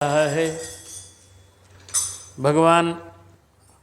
रहा है। भगवान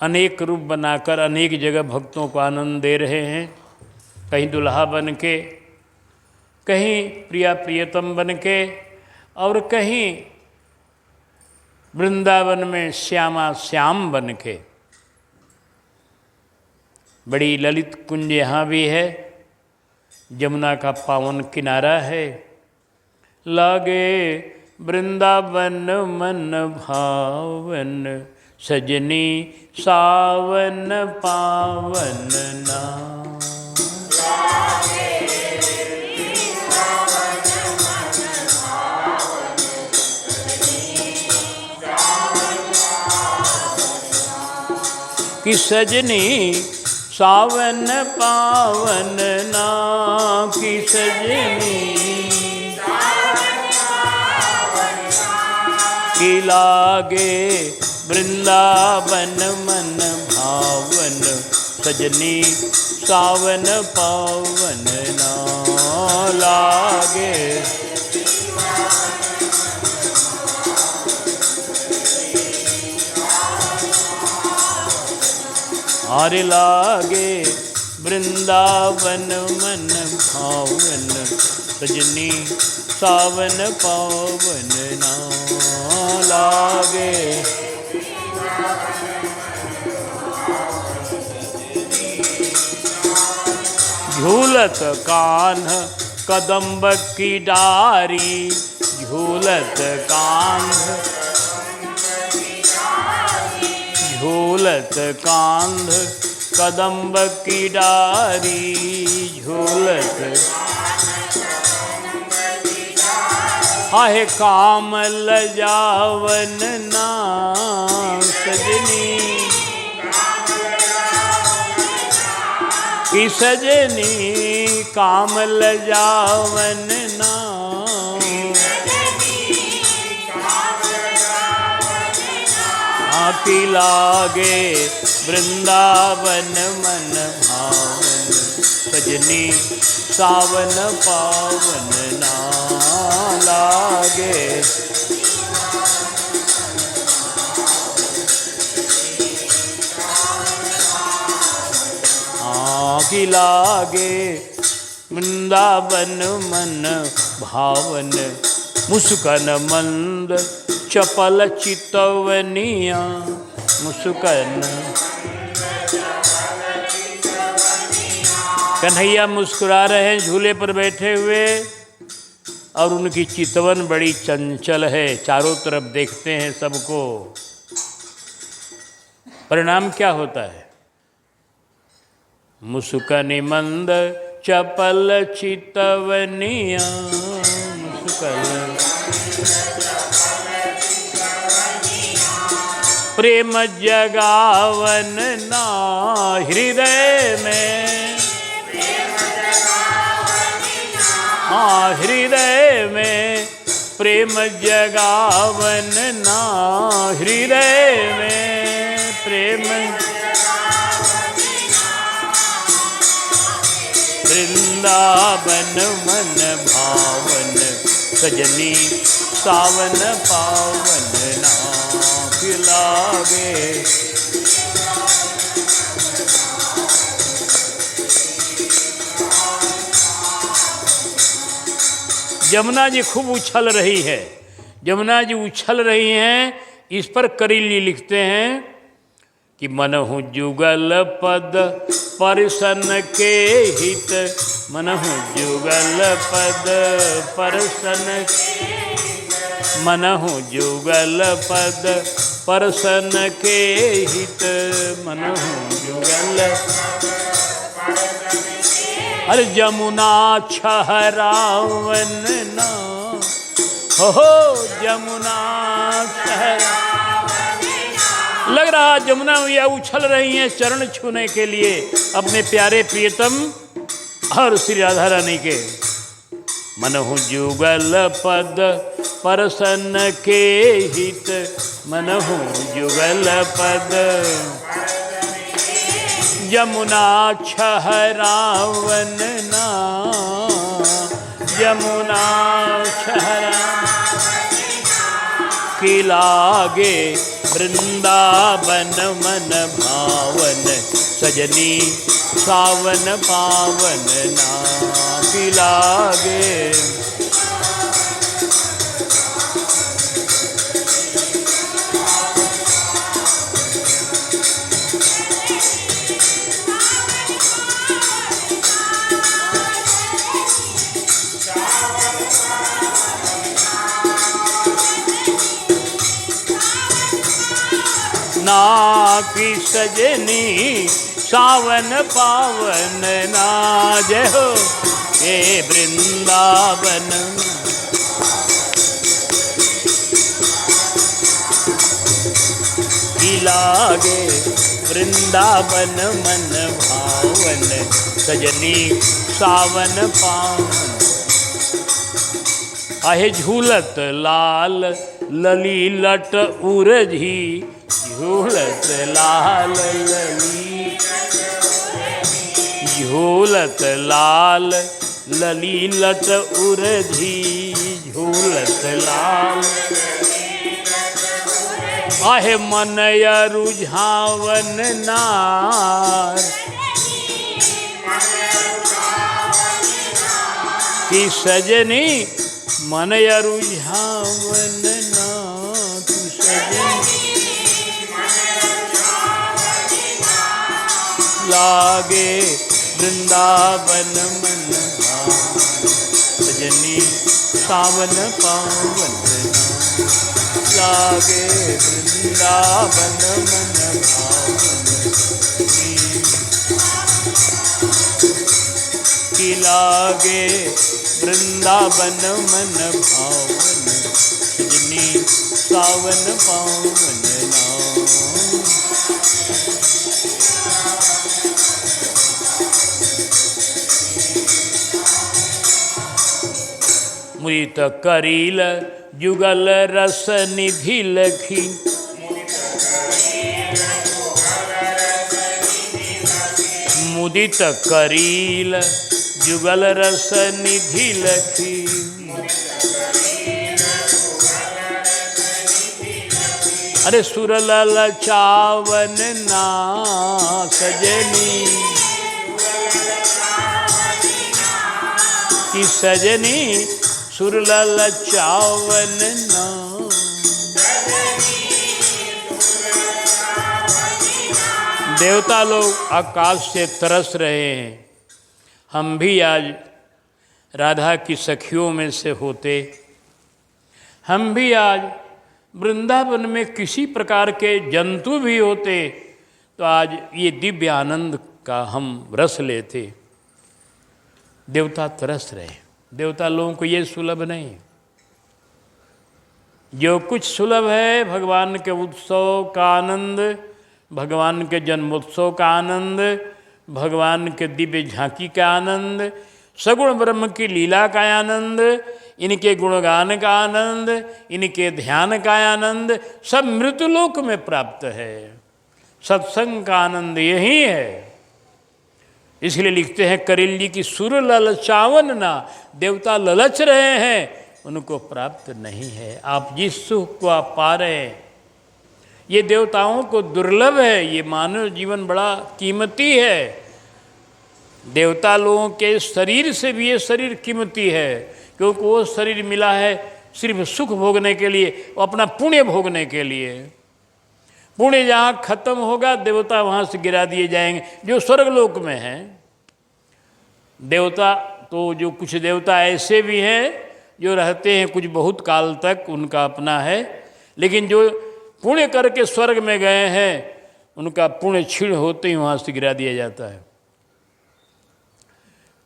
अनेक रूप बनाकर अनेक जगह भक्तों को आनंद दे रहे हैं। कहीं दुल्हा बन के, कहीं प्रिया प्रियतम बन के, और कहीं वृंदावन में श्यामा श्याम बन के। बड़ी ललित कुंज यहाँ भी है, यमुना का पावन किनारा है। लागे वृंदावन मन भावन, सजनी सावन पावन नाम। कि सजनी सावन पावन नाम, की सजनी की लागे वृंदावन मन भावन, सजनी सावन पावन नाम लागे। आरे लागे वृंदावन मन भावन, सजनी सावन पावन नाम लागे। झूलत कान्ह कदम्ब की डारी, झूलत कान्ह झूलत कांध कदम्ब की डारी, झूलत आहे काम लजावन नाम, सजनी की सजनी काम लजावन नाम। की लागे वृंदावन मन भावन, सजनी सावन पावन नाम लागे। की लागे वृंदावन मन भावन, मुस्कन मंद चपल चितवनिया, मुस्कन कन्हैया मुस्कुरा रहे हैं झूले पर बैठे हुए, और उनकी चितवन बड़ी चंचल है, चारों तरफ देखते हैं सबको। परिणाम क्या होता है? मुस्कन मंद चपल चितवनिया, मुस्कन प्रेम जगावन ना हृदय में, हाँ हृदय में प्रेम जगावन ना, हृदय में प्रेम। वृंदावन मन भावन, सजनी सावन पावन नाम लागे। यमुना जी खूब उछल रही है, यमुना जी उछल रही हैं। इस पर करीली लिखते हैं कि मनहु जुगल पद परसन के हित, मनहु जुगल पद परसन, मनहु जुगल पद परसन के हित, मनहु जुगल। अरे यमुना छहरावन ना, हो यमुना छहरा। लग रहा यमुना मैया उछल रही हैं चरण छूने के लिए अपने प्यारे प्रियतम और श्री राधा रानी के। मनहु जुगल पद परसन के हित, मनहु जुगल पद। यमुना छहरावन ना, यमुना छहरा। की लागे वृंदावन मन भावन, सजनी सावन पावन ना की लागे। ना की सजनी सावन पावन ना, जय हो हे वृंदावन। की लागे वृंदावन मन भावन, सजनी सावन पावन। आहे झूलत लाल लली लट उरझी, झूलत लाल लली, झूलत लाल लली लट उरझी, झूलत लाल। आहे मनय रुझावन नार, की सजनी मनय रुझावन नार, की सजनी लागे वृंदावन मन भावन, सजनी सावन पावन लागे वृंदावन मन भावन, की लागे वृंदावन मन भावन, सजनी सावन पावन मुदित करील जुगल रस निधि लखी, मुदित करील जुगल रस निधि लखी। अरे सुरलल चावन ना सजनी, की सजनी सुरलल चावन ना। देवता लोग आकाश से तरस रहे हैं। हम भी आज राधा की सखियों में से होते, हम भी आज वृंदावन में किसी प्रकार के जंतु भी होते, तो आज ये दिव्य आनंद का हम रस लेते। देवता तरस रहे। देवता लोगों को ये सुलभ नहीं। जो कुछ सुलभ है भगवान के उत्सव का आनंद, भगवान के जन्मोत्सव का आनंद, भगवान के दिव्य झांकी का आनंद, सगुण ब्रह्म की लीला का आनंद, इनके गुणगान का आनंद, इनके ध्यान का आनंद सब मृत्युलोक में प्राप्त है। सत्संग का आनंद यही है। इसलिए लिखते हैं करील जी की सुर ललचावन ना, देवता ललच रहे हैं, उनको प्राप्त नहीं है। आप जिस सुख को आप पा रहे हैं ये देवताओं को दुर्लभ है। ये मानव जीवन बड़ा कीमती है। देवता लोगों के शरीर से भी ये शरीर कीमती है, क्योंकि वो शरीर मिला है सिर्फ सुख भोगने के लिए, अपना पुण्य भोगने के लिए। पुण्य जहाँ खत्म होगा देवता वहाँ से गिरा दिए जाएंगे, जो स्वर्गलोक में हैं। देवता तो जो कुछ देवता ऐसे भी हैं जो रहते हैं कुछ बहुत काल तक, उनका अपना है, लेकिन जो पुण्य करके स्वर्ग में गए हैं उनका पुण्य क्षीण होते ही वहाँ से गिरा दिया जाता है।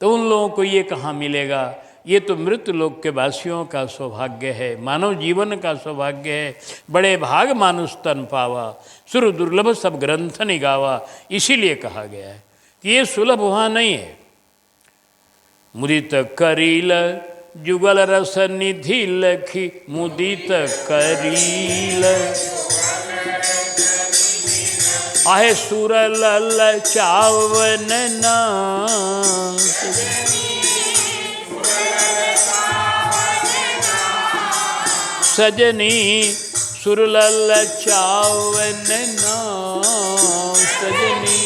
तो उन लोगों को ये कहाँ मिलेगा? ये तो मृत्यु लोक के वासियों का सौभाग्य है, मानव जीवन का सौभाग्य है। बड़े भाग मानुष तन पावा, सुर दुर्लभ सब ग्रंथ निगावा। इसीलिए कहा गया है कि ये सुलभ वहाँ नहीं है। मुदित करील जुगल रस निधि लखी, मुदित करील आहे सुर लल चावन ना, सजनी सुरलल चावन नाम सजनी।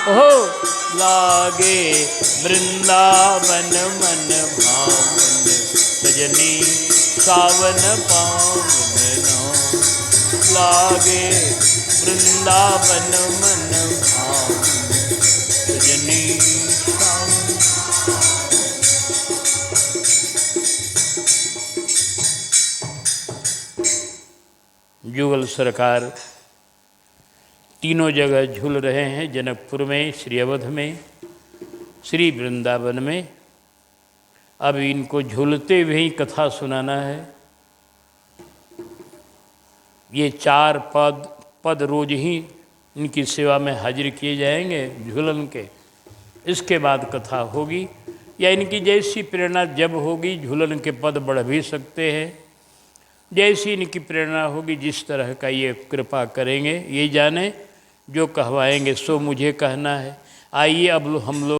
हो लागे वृंदावन मन भावन सजनी, सावन पावन नाम। लागे वृंदावन मन भावन सजनी, सावन। जुगल सरकार तीनों जगह झूल रहे हैं, जनकपुर में, श्री अवध में, श्री वृंदावन में। अब इनको झूलते हुए ही कथा सुनाना है। ये 4 पद रोज ही इनकी सेवा में हाजिर किए जाएंगे झूलन के। इसके बाद कथा होगी, या इनकी जैसी प्रेरणा जब होगी, झूलन के पद बढ़ भी सकते हैं। जैसी इनकी प्रेरणा होगी, जिस तरह का ये कृपा करेंगे, ये जाने जो कहवाएंगे सो मुझे कहना है। आइए अब हम लोग